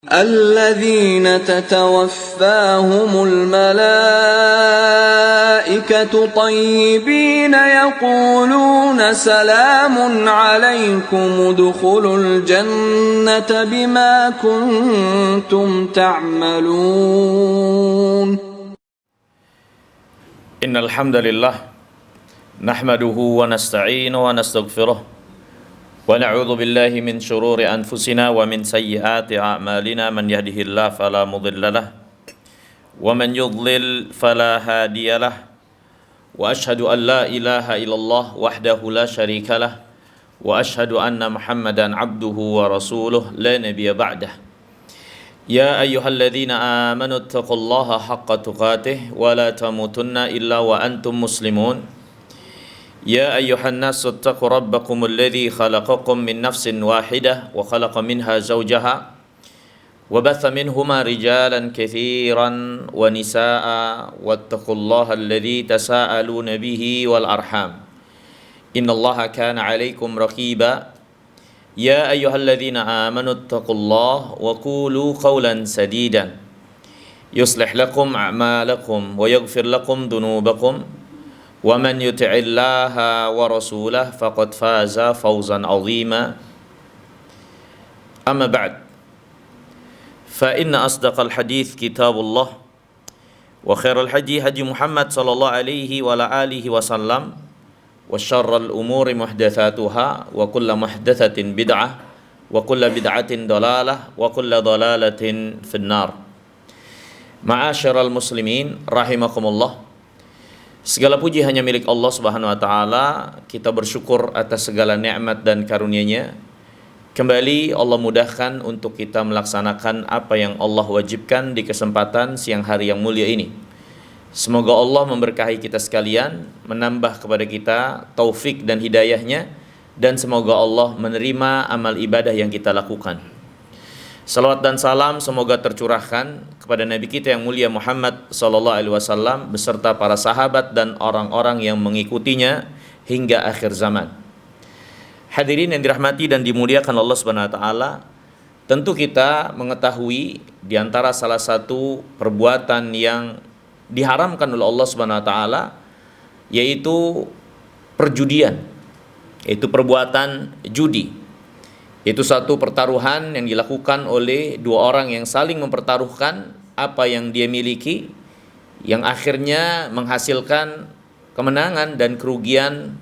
الذين تتوفاهم الملائكة طيبين يقولون سلام عليكم ادخلوا الجنة بما كنتم تعملون. إن الحمد لله نحمده ونستعينه ونستغفره ونعوذ بالله من شرور أنفسنا ومن سيئات أعمالنا من يهده الله فلا مضل له ومن يضلل فلا هادي له وأشهد أن لا إله إلا الله وحده لا شريك له وأشهد أن محمدا عبده ورسوله لا نبي بعده. يا أيها الذين آمنوا اتقوا الله حق تقاته ولا تموتن إلا وأنتم مسلمون. يا أيها الناس اتقوا ربكم الذي خلقكم من نفس واحدة وخلق منها زوجها وبث منهما رجالا كثيرا ونساء واتقوا الله الذي تساءلون به والأرحام إن الله كان عليكم رقيبا. يا أيها الذين آمنوا اتقوا الله وقولوا قولا سديدا يصلح لكم أعمالكم ويغفر لكم ذنوبكم ومن يطع الله ورسوله فقد فاز فوزا عظيما. أما بعد فإن أصدق الحديث كتاب الله وخير الهدي هدي محمد صلى الله عليه وعلى آله وسلم وشر الأمور محدثاتها وكل محدثة بدعة وكل بدعة ضلالة وكل ضلالة في النار. معاشر المسلمين رحمكم الله. Segala puji hanya milik Allah Subhanahu wa taala. Kita bersyukur atas segala nikmat dan karunia-Nya. Kembali Allah mudahkan untuk kita melaksanakan apa yang Allah wajibkan di kesempatan siang hari yang mulia ini. Semoga Allah memberkahi kita sekalian, menambah kepada kita taufik dan hidayah-Nya, dan semoga Allah menerima amal ibadah yang kita lakukan. Salawat dan salam semoga tercurahkan kepada Nabi kita yang mulia Muhammad sallallahu alaihi wasallam beserta para sahabat dan orang-orang yang mengikutinya hingga akhir zaman. Hadirin yang dirahmati dan dimuliakan Allah Subhanahu wa taala, tentu kita mengetahui di antara salah satu perbuatan yang diharamkan oleh Allah Subhanahu wa taala yaitu perjudian, yaitu perbuatan judi. Itu satu pertaruhan yang dilakukan oleh dua orang yang saling mempertaruhkan apa yang dia miliki, yang akhirnya menghasilkan kemenangan dan kerugian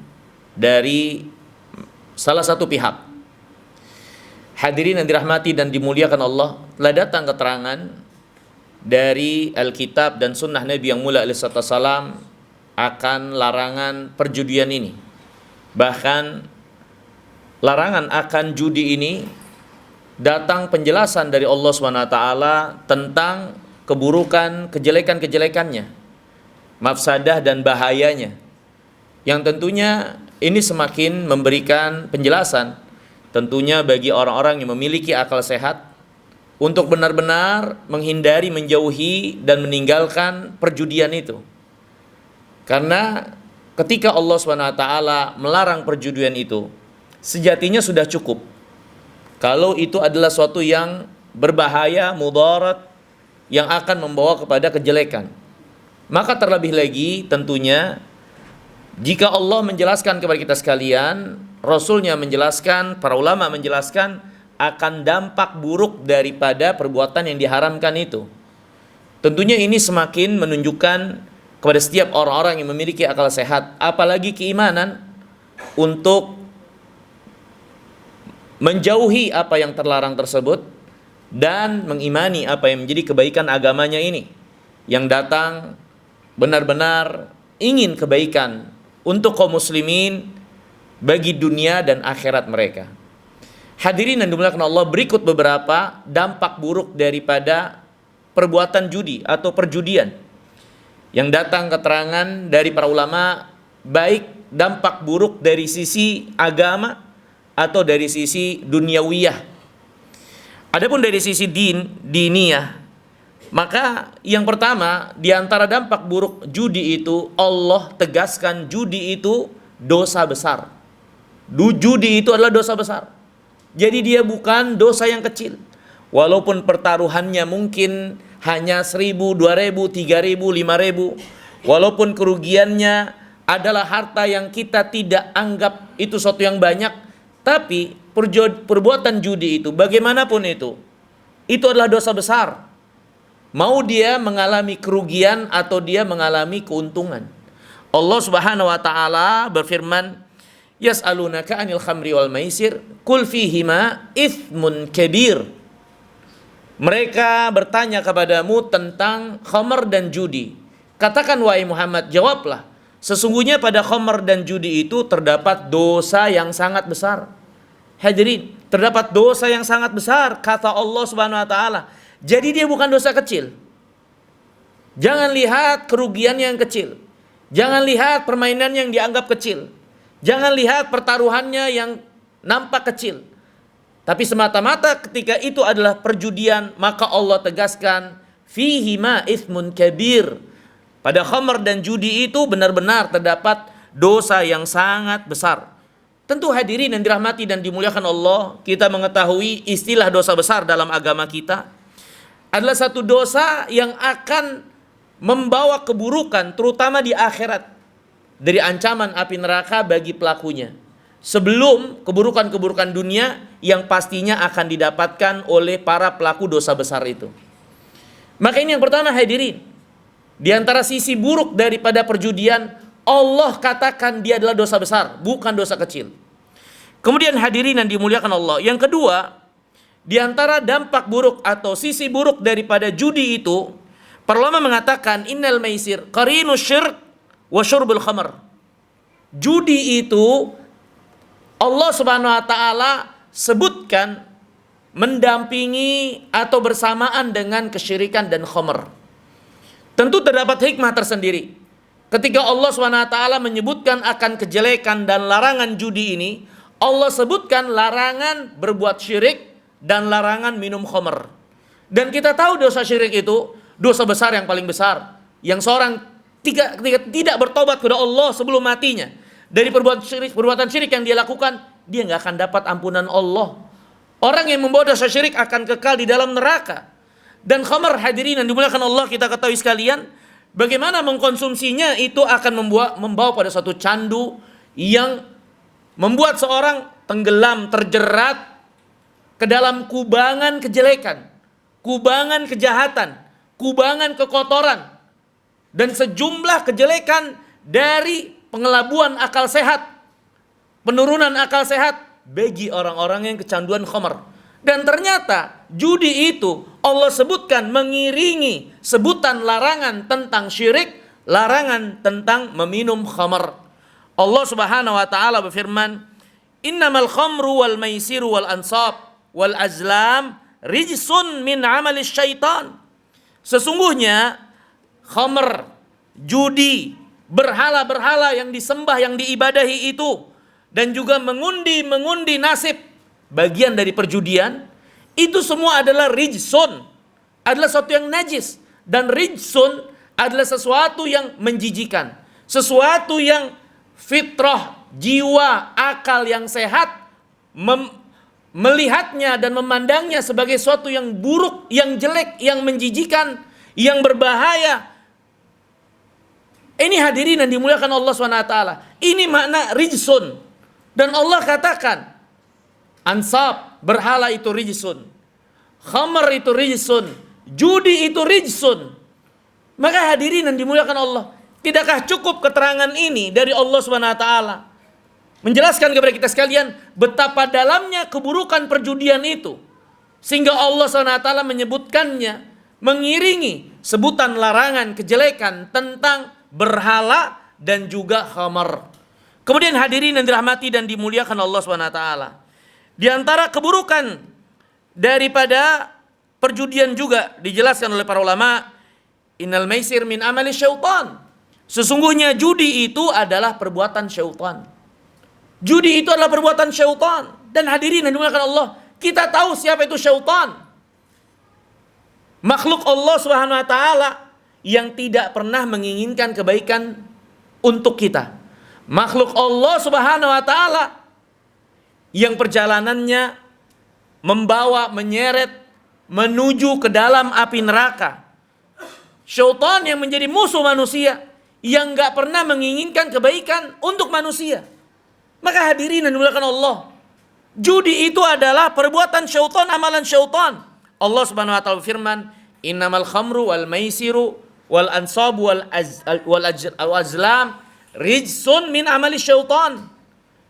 dari salah satu pihak. Hadirin yang dirahmati dan dimuliakan Allah, telah datang keterangan dari Alkitab dan Sunnah Nabi yang mulia alaihi salam akan larangan perjudian ini. Bahkan larangan akan judi ini datang penjelasan dari Allah SWT tentang keburukan, kejelekan-kejelekannya, mafsadah dan bahayanya. Yang tentunya ini semakin memberikan penjelasan tentunya bagi orang-orang yang memiliki akal sehat untuk benar-benar menghindari, menjauhi dan meninggalkan perjudian itu. Karena ketika Allah SWT melarang perjudian itu, sejatinya sudah cukup. Kalau itu adalah suatu yang berbahaya, mudarat, yang akan membawa kepada kejelekan. Maka terlebih lagi tentunya jika Allah menjelaskan kepada kita sekalian, Rasulnya menjelaskan, para ulama menjelaskan akan dampak buruk daripada perbuatan yang diharamkan itu. Tentunya ini semakin menunjukkan kepada setiap orang-orang yang memiliki akal sehat, apalagi keimanan, untuk menjauhi apa yang terlarang tersebut dan mengimani apa yang menjadi kebaikan agamanya ini, yang datang benar-benar ingin kebaikan untuk kaum muslimin bagi dunia dan akhirat mereka. Hadirin yang dimuliakan Allah, berikut beberapa dampak buruk daripada perbuatan judi atau perjudian yang datang keterangan dari para ulama, baik dampak buruk dari sisi agama atau dari sisi duniawiyah. Adapun dari sisi diniyah, maka yang pertama di antara dampak buruk judi itu, Allah tegaskan judi itu dosa besar. Judi itu adalah dosa besar. Jadi dia bukan dosa yang kecil. walaupun pertaruhannya mungkin hanya 1.000, 2.000, 3.000, 5.000, walaupun kerugiannya adalah harta yang kita tidak anggap itu sesuatu yang banyak, tapi perbuatan judi itu, bagaimanapun itu adalah dosa besar. Mau dia mengalami kerugian atau dia mengalami keuntungan. Allah Subhanahu wa taala berfirman, "Yas'alunaka 'anil khamri wal maisir, qul fihima itsmun kabir." Mereka bertanya kepadamu tentang khamr dan judi. Katakan wahai Muhammad, jawablah, sesungguhnya pada khamr dan judi itu terdapat dosa yang sangat besar. Hadirin, terdapat dosa yang sangat besar, kata Allah Subhanahu wa taala. Jadi dia bukan dosa kecil. Jangan lihat kerugian yang kecil. Jangan lihat permainan yang dianggap kecil. Jangan lihat pertaruhannya yang nampak kecil. Tapi semata-mata ketika itu adalah perjudian, maka Allah tegaskan, fihi ma itsmun kabir. Pada khamr dan judi itu benar-benar terdapat dosa yang sangat besar. Tentu hadirin yang dirahmati dan dimuliakan Allah, kita mengetahui istilah dosa besar dalam agama kita adalah satu dosa yang akan membawa keburukan, terutama di akhirat, dari ancaman api neraka bagi pelakunya, sebelum keburukan-keburukan dunia yang pastinya akan didapatkan oleh para pelaku dosa besar itu. Maka ini yang pertama hadirin, di antara sisi buruk daripada perjudian, Allah katakan dia adalah dosa besar, bukan dosa kecil. Kemudian hadirin yang dimuliakan Allah, yang kedua, di antara dampak buruk atau sisi buruk daripada judi itu, para ulama mengatakan innal maisir qarinu syirk wa syurbul khamr. Judi itu Allah Subhanahu wa taala sebutkan mendampingi atau bersamaan dengan kesyirikan dan khamr. Tentu terdapat hikmah tersendiri. Ketika Allah Subhanahu wa taala menyebutkan akan kejelekan dan larangan judi ini, Allah sebutkan larangan berbuat syirik dan larangan minum khamr. Dan kita tahu dosa syirik itu dosa besar yang paling besar, yang seorang tidak bertobat kepada Allah sebelum matinya dari perbuatan syirik yang dia lakukan, dia nggak akan dapat ampunan Allah. Orang yang membawa dosa syirik akan kekal di dalam neraka. Dan khamr hadirin yang dimuliakan Allah, kita ketahui sekalian, bagaimana mengkonsumsinya itu akan membawa pada suatu candu yang membuat seorang tenggelam, terjerat ke dalam kubangan kejelekan, kubangan kejahatan, kubangan kekotoran, dan sejumlah kejelekan dari pengelabuan akal sehat, penurunan akal sehat bagi orang-orang yang kecanduan khamr. Dan ternyata judi itu Allah sebutkan mengiringi sebutan larangan tentang syirik, larangan tentang meminum khamr. Allah Subhanahu wa taala berfirman, "Innamal khamru wal maisiru wal ansab wal azlam rijsun min amali syaitan." Sesungguhnya khamr, judi, berhala-berhala yang disembah, yang diibadahi itu, dan juga mengundi nasib, bagian dari perjudian, itu semua adalah rijsun, adalah sesuatu yang najis. Dan rijsun adalah sesuatu yang menjijikan, sesuatu yang fitrah, jiwa, akal yang sehat melihatnya dan memandangnya sebagai sesuatu yang buruk, yang jelek, yang menjijikan, yang berbahaya. Ini hadirin yang dimuliakan Allah SWT. Ini makna rijsun. Dan Allah katakan, ansab, berhala itu rijsun, khamr itu rijsun, judi itu rijsun. Maka hadirin yang dimuliakan Allah, tidakkah cukup keterangan ini dari Allah SWT menjelaskan kepada kita sekalian betapa dalamnya keburukan perjudian itu, sehingga Allah SWT menyebutkannya mengiringi sebutan larangan kejelekan tentang berhala dan juga khamr. Kemudian hadirin yang dirahmati dan dimuliakan Allah SWT, di antara keburukan daripada perjudian juga dijelaskan oleh para ulama, innal maisir min amali syaitan. Sesungguhnya judi itu adalah perbuatan syaitan. Judi itu adalah perbuatan syaitan. Dan hadirin yang dimuliakan Allah, kita tahu siapa itu syaitan. Makhluk Allah Subhanahu wa taala yang tidak pernah menginginkan kebaikan untuk kita. Makhluk Allah Subhanahu wa taala yang perjalanannya membawa, menyeret menuju ke dalam api neraka. Syaitan yang menjadi musuh manusia, yang gak pernah menginginkan kebaikan untuk manusia. Maka hadirin yang dimuliakan Allah, judi itu adalah perbuatan syaitan, amalan syaitan. Allah Subhanahu wa taala berfirman, "Innamal khamru wal maisiru wal ansabu wal azlam rijsun min amali syaitan."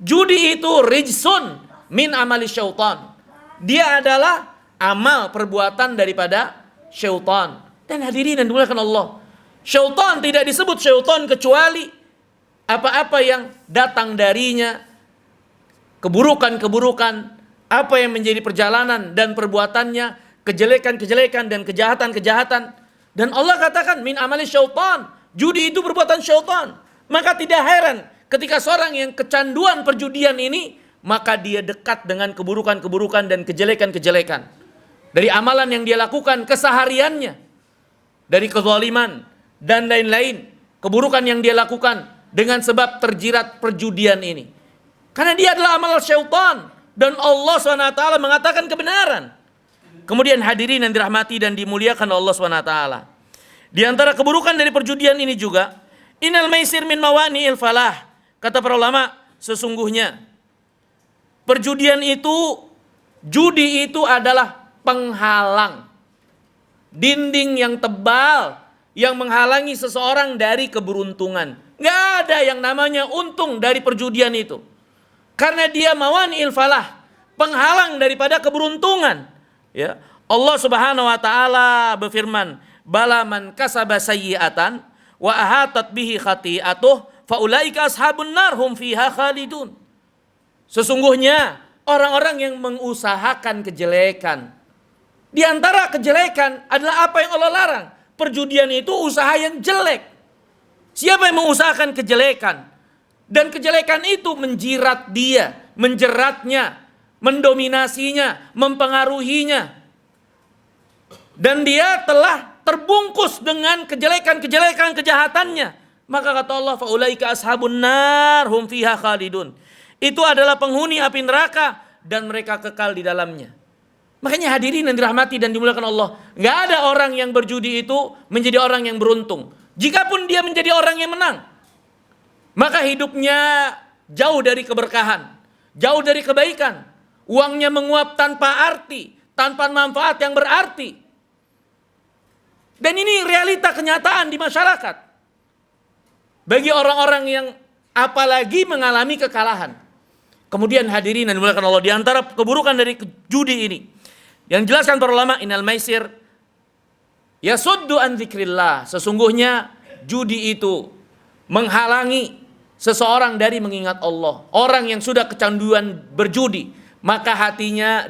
Judi itu rijsun min amali syaitan. Dia adalah amal perbuatan daripada syaitan. Dan hadirin yang dimuliakan Allah, syaitan tidak disebut syaitan kecuali apa-apa yang datang darinya, keburukan-keburukan, apa yang menjadi perjalanan dan perbuatannya, kejelekan-kejelekan dan kejahatan-kejahatan. Dan Allah katakan min amali syaitan, judi itu perbuatan syaitan. Maka tidak heran ketika seorang yang kecanduan perjudian ini, maka dia dekat dengan keburukan-keburukan dan kejelekan-kejelekan. Dari amalan yang dia lakukan kesehariannya, dari kezaliman dan lain-lain, keburukan yang dia lakukan dengan sebab terjerat perjudian ini. Karena dia adalah amal syaitan, dan Allah SWT mengatakan kebenaran. Kemudian hadirin yang dirahmati dan dimuliakan Allah SWT, di antara keburukan dari perjudian ini juga, innal maisir min mawani'il falah. Kata para ulama, sesungguhnya perjudian itu, judi itu adalah penghalang, dinding yang tebal yang menghalangi seseorang dari keberuntungan. Gak ada yang namanya untung dari perjudian itu, karena dia mawani'il falah, penghalang daripada keberuntungan. Ya, Allah Subhanahu wa taala berfirman, "Bala man kasaba sayyi'atan wa ahatat bihi khati'atuh faulaika ashabun nar hum fiha khalidun." Sesungguhnya orang-orang yang mengusahakan kejelekan, di antara kejelekan adalah apa yang Allah larang. Perjudian itu usaha yang jelek. Siapa yang mengusahakan kejelekan, dan kejelekan itu menjirat dia, menjeratnya, mendominasinya, mempengaruhinya, dan dia telah terbungkus dengan kejelekan-kejelekan kejahatannya, maka kata Allah, faulaika ashabun nar hum fiha khalidun. Itu adalah penghuni api neraka dan mereka kekal di dalamnya. Makanya hadirin yang dirahmati dan dimuliakan Allah, nggak ada orang yang berjudi itu menjadi orang yang beruntung. Jikapun dia menjadi orang yang menang, maka hidupnya jauh dari keberkahan, jauh dari kebaikan. Uangnya menguap tanpa arti, tanpa manfaat yang berarti. Dan ini realita kenyataan di masyarakat. Bagi orang-orang yang apalagi mengalami kekalahan. Kemudian hadirin yang dimuliakan Allah, di antara keburukan dari judi ini, yang jelaskan para ulama, innal maisir yasuddu an dzikrillah. Sesungguhnya judi itu menghalangi seseorang dari mengingat Allah. Orang yang sudah kecanduan berjudi, maka hatinya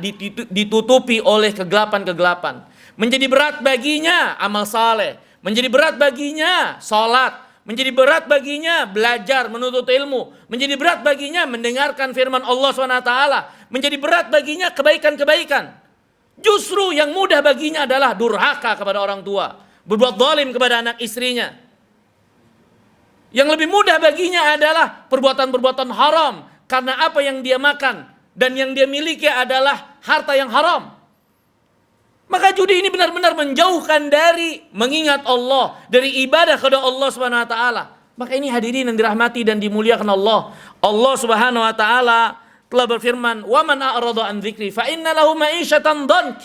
ditutupi oleh kegelapan-kegelapan. Menjadi berat baginya amal saleh, menjadi berat baginya salat, menjadi berat baginya belajar menuntut ilmu, menjadi berat baginya mendengarkan firman Allah SWT, menjadi berat baginya kebaikan-kebaikan. Justru yang mudah baginya adalah durhaka kepada orang tua, berbuat zalim kepada anak istrinya. Yang lebih mudah baginya adalah perbuatan-perbuatan haram, karena apa yang dia makan dan yang dia miliki adalah harta yang haram. Maka judi ini benar-benar menjauhkan dari mengingat Allah, dari ibadah kepada Allah Subhanahu wa taala. Maka ini hadirin yang dirahmati dan dimuliakan Allah. Allah Subhanahu wa taala telah berfirman, "Wa man a'rada an dzikri fa inna lahu ma'isyatan dhank."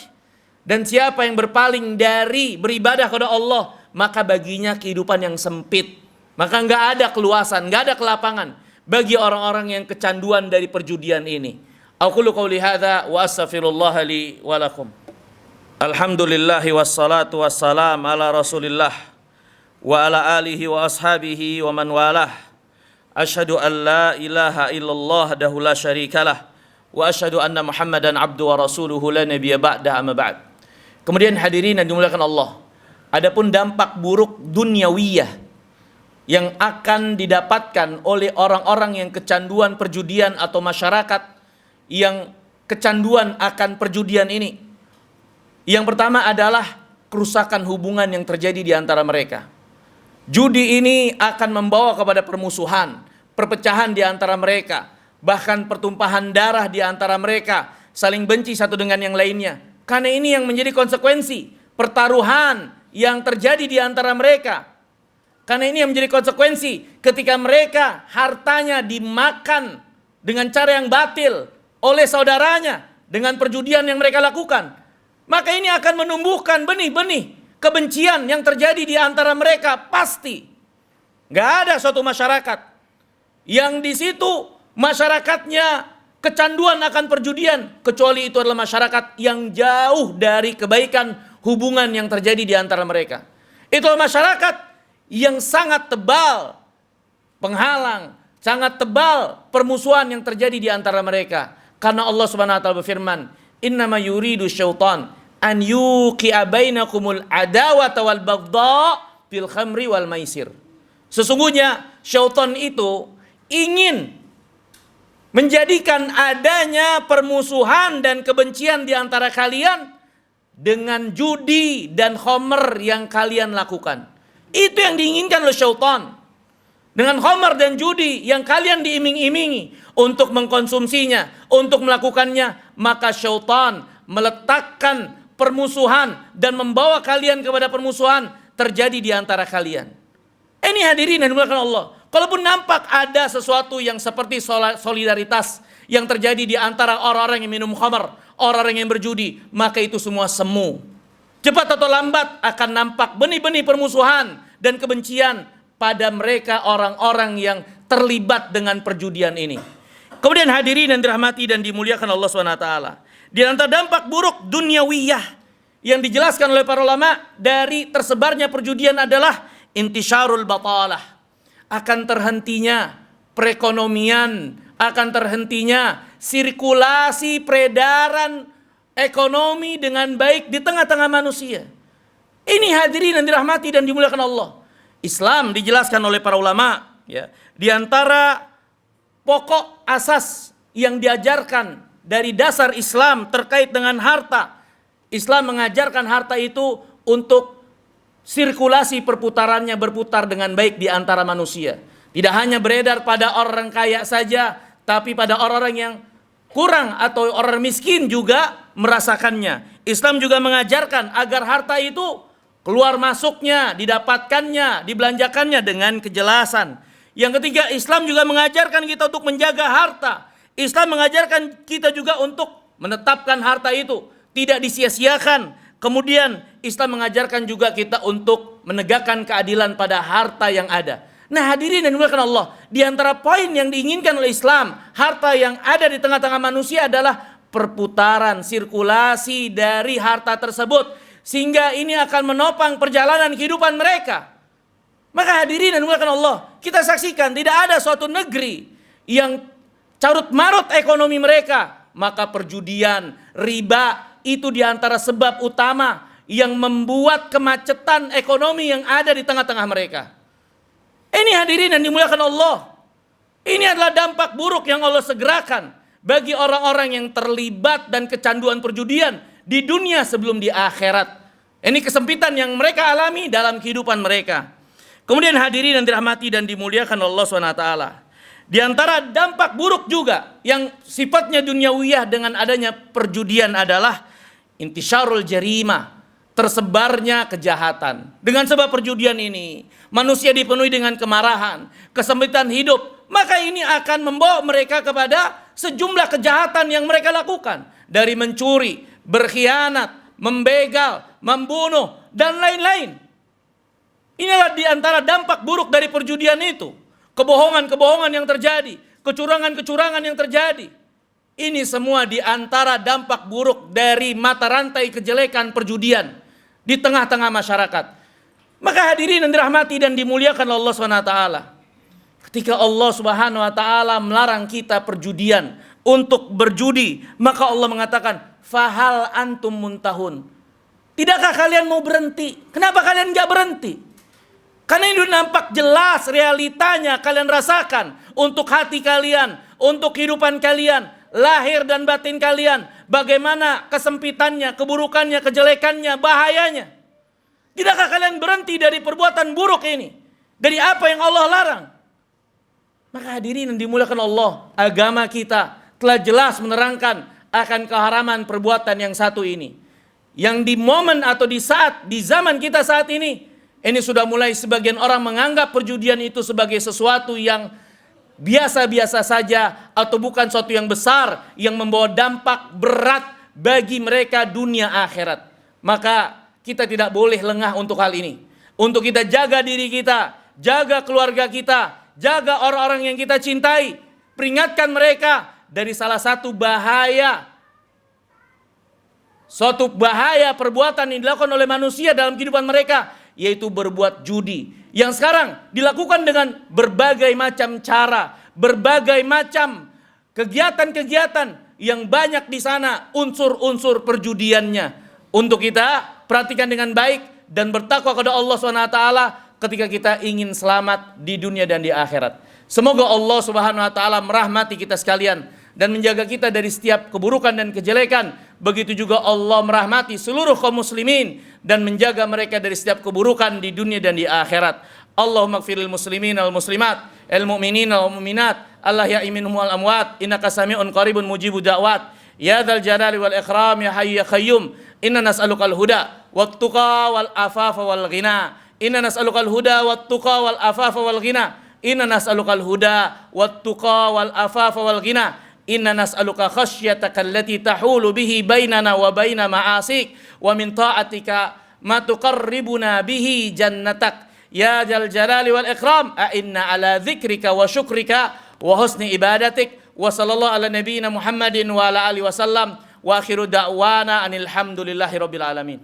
Dan siapa yang berpaling dari beribadah kepada Allah, maka baginya kehidupan yang sempit. Maka enggak ada keluasan, enggak ada kelapangan bagi orang-orang yang kecanduan dari perjudian ini. Aqulu qouli hadza wa astaghfirullah li wa lakum. Alhamdulillah wassalatu wassalam ala Rasulillah wa ala alihi wa ashabihi wa man walah. Asyhadu an la ilaha illallah wahdahu la syarikalah wa asyhadu anna Muhammadan abdu wa rasuluhu la nabiyya ba'da amma ba'd. Kemudian hadirin yang dimuliakan Allah, adapun dampak buruk duniawiyah yang akan didapatkan oleh orang-orang yang kecanduan perjudian atau masyarakat yang kecanduan akan perjudian ini. Yang pertama adalah kerusakan hubungan yang terjadi di antara mereka. Judi ini akan membawa kepada permusuhan, perpecahan di antara mereka, bahkan pertumpahan darah di antara mereka, saling benci satu dengan yang lainnya. Karena ini yang menjadi konsekuensi pertaruhan yang terjadi di antara mereka. Karena ini yang menjadi konsekuensi ketika mereka hartanya dimakan dengan cara yang batil oleh saudaranya dengan perjudian yang mereka lakukan. Maka ini akan menumbuhkan benih-benih kebencian yang terjadi di antara mereka pasti. Gak ada suatu masyarakat yang di situ masyarakatnya kecanduan akan perjudian, kecuali itu adalah masyarakat yang jauh dari kebaikan hubungan yang terjadi di antara mereka. Itu masyarakat yang sangat tebal penghalang, sangat tebal permusuhan yang terjadi di antara mereka. Karena Allah Subhanahu wa taala berfirman, "Innama yuridu syaitan an yuqi'a bainakumul adawata wal baghdha fil khamri wal maisir." Sesungguhnya syaitan itu ingin menjadikan adanya permusuhan dan kebencian di antara kalian dengan judi dan khamr yang kalian lakukan. Itu yang diinginkan oleh syaitan. Dengan khamr dan judi yang kalian diiming-imingi untuk mengkonsumsinya, untuk melakukannya, maka syaitan meletakkan permusuhan dan membawa kalian kepada permusuhan terjadi di antara kalian. Ini hadirin yang dimuliakan Allah. Kalaupun nampak ada sesuatu yang seperti solidaritas yang terjadi di antara orang-orang yang minum khamr, orang-orang yang berjudi, maka itu semua semu. Cepat atau lambat akan nampak benih-benih permusuhan dan kebencian pada mereka orang-orang yang terlibat dengan perjudian ini. Kemudian hadirin yang dirahmati dan dimuliakan Allah SWT. Di antara dampak buruk duniawiyah yang dijelaskan oleh para ulama dari tersebarnya perjudian adalah intisyarul batalah. Akan terhentinya perekonomian, akan terhentinya sirkulasi peredaran ekonomi dengan baik di tengah-tengah manusia. Ini hadirin yang dirahmati dan dimuliakan Allah. Islam dijelaskan oleh para ulama, ya, di antara pokok asas yang diajarkan dari dasar Islam terkait dengan harta. Islam mengajarkan harta itu untuk sirkulasi perputarannya berputar dengan baik di antara manusia. Tidak hanya beredar pada orang kaya saja, tapi pada orang-orang yang kurang atau orang miskin juga merasakannya. Islam juga mengajarkan agar harta itu keluar masuknya, didapatkannya, dibelanjakannya dengan kejelasan. Yang ketiga, Islam juga mengajarkan kita untuk menjaga harta. Islam mengajarkan kita juga untuk menetapkan harta itu, tidak disia-siakan. Kemudian Islam mengajarkan juga kita untuk menegakkan keadilan pada harta yang ada. Nah hadirin yang dimuliakan Allah, di antara poin yang diinginkan oleh Islam, harta yang ada di tengah-tengah manusia adalah perputaran, sirkulasi dari harta tersebut, sehingga ini akan menopang perjalanan kehidupan mereka. Maka hadirin dan dimuliakan Allah, kita saksikan tidak ada suatu negeri yang carut marut ekonomi mereka, maka perjudian, riba itu di antara sebab utama yang membuat kemacetan ekonomi yang ada di tengah-tengah mereka. Ini hadirin yang dimuliakan Allah. Ini adalah dampak buruk yang Allah segerakan bagi orang-orang yang terlibat dan kecanduan perjudian di dunia sebelum di akhirat. Ini kesempitan yang mereka alami dalam kehidupan mereka. Kemudian hadirin yang dirahmati dan dimuliakan Allah SWT. Di antara dampak buruk juga yang sifatnya duniawiyah dengan adanya perjudian adalah intisyarul jarimah, tersebarnya kejahatan. Dengan sebab perjudian ini, manusia dipenuhi dengan kemarahan, kesempitan hidup, maka ini akan membawa mereka kepada sejumlah kejahatan yang mereka lakukan. Dari mencuri, berkhianat, membegal, membunuh, dan lain-lain. Inilah di antara dampak buruk dari perjudian itu. Kebohongan-kebohongan yang terjadi, kecurangan-kecurangan yang terjadi. Ini semua di antara dampak buruk dari mata rantai kejelekan perjudian di tengah-tengah masyarakat. Maka hadirin yang dirahmati dan dimuliakan Allah SWT. Ketika Allah Subhanahu wa taala melarang kita perjudian untuk berjudi, maka Allah mengatakan, "Fahal antum muntahun?" Tidakkah kalian mau berhenti? Kenapa kalian enggak berhenti? Karena itu nampak jelas realitanya kalian rasakan untuk hati kalian, untuk kehidupan kalian, lahir dan batin kalian, bagaimana kesempitannya, keburukannya, kejelekannya, bahayanya. Tidakkah kalian berhenti dari perbuatan buruk ini? Dari apa yang Allah larang? Maka hadirin yang dimuliakan Allah, agama kita telah jelas menerangkan akan keharaman perbuatan yang satu ini. yang di momen atau di zaman kita saat ini sudah mulai sebagian orang menganggap perjudian itu sebagai sesuatu yang biasa-biasa saja atau bukan sesuatu yang besar yang membawa dampak berat bagi mereka dunia akhirat. Maka kita tidak boleh lengah untuk hal ini. Untuk kita jaga diri kita, jaga keluarga kita, jaga orang-orang yang kita cintai, peringatkan mereka dari salah satu bahaya, suatu bahaya perbuatan yang dilakukan oleh manusia dalam kehidupan mereka, yaitu berbuat judi. Yang sekarang dilakukan dengan berbagai macam cara, berbagai macam kegiatan-kegiatan yang banyak di sana unsur-unsur perjudiannya. Untuk kita perhatikan dengan baik dan bertakwa kepada Allah SWT ketika kita ingin selamat di dunia dan di akhirat. Semoga Allah Subhanahu wa taala merahmati kita sekalian dan menjaga kita dari setiap keburukan dan kejelekan. Begitu juga Allah merahmati seluruh kaum muslimin dan menjaga mereka dari setiap keburukan di dunia dan di akhirat. Allahumma ighfiril muslimin wal muslimat, al mu'minin wal mu'minat, al-ahya'i minhum wal amwat, innaka sami'un qaribun mujibud da'wat. Ya dzal jalali wal ikram ya hayyu ya qayyum. Inna nas'alukal huda wat tuqa wal afafa wal ghina. Inna nas'alukal huda wat tuqa wal afafa wal ghina. Inna nas'alukal huda wat tuqa wal afafa wal ghina. Inna nas'aluka khasyataka allati tahulu bihi bainana wa baina ma'asik wa min ta'atika ma tuqarribuna bihi jannatak ya dzal jalali wal ikram. Inna ala dzikrika wa syukrika wa husni ibadatik wa sallallahu ala nabiyyina Muhammadin wa ala alihi wasallam wa akhiru da'wana anil hamdulillahi rabbil alamin.